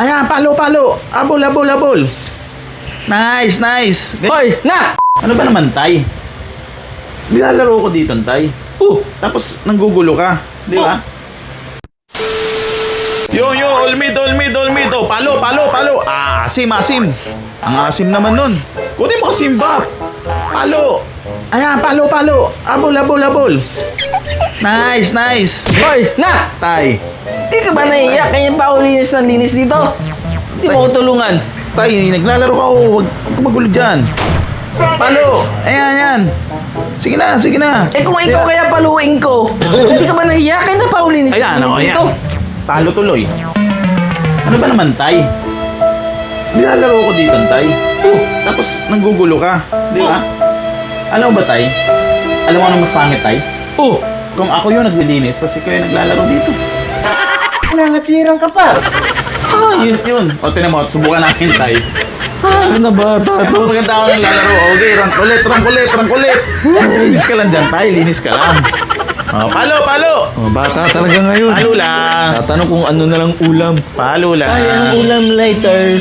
Ayan, palo. Abol. Nice. Hoy, na! Ano ba naman, Tay? Nilalaro ko dito, Tay. Tapos nanggugulo ka. Di ba? Yo, all mid. Oh, palo. Asim. Ang asim naman nun. Kunin mo kasi ba? Palo. Ayan, palo. Abol. Nice. Hoy, na! Tay. Di ka ba naiiyak? Kaya pa ako linis ng linis dito? Di mo ko tulungan. Tay, naglalaro ka. Huwag ka magulo dyan. Palo. Ayan. Sige na. Eh kung ikaw kaya paluin ko, di ka ba naiiyak? Kaya na pa ako linis Ayan, ng linis ayan. dito? Palo tuloy. Ano ba naman, Tay? Nilalaro ko dito, Tay. Tapos nanggugulo ka. Di ba? Alam mo ba, Tay? Alam mo ano mas pangit, Tay? Kung ako yung naglilinis, tapos ikaw yung naglalaro dito. Nangatwirang ka pa. Yun. O, tinan mo, subukan natin, Tay. Ano na bata Ito, maganda ako naglalaro. Okay, rank ulit. Linis ka lang dyan, Tay. Linis ka lang. Palo. Bata talaga ngayon. Palo lang. Tatanong kung ano na lang ulam. Palo lang. Ay, ang ulam later.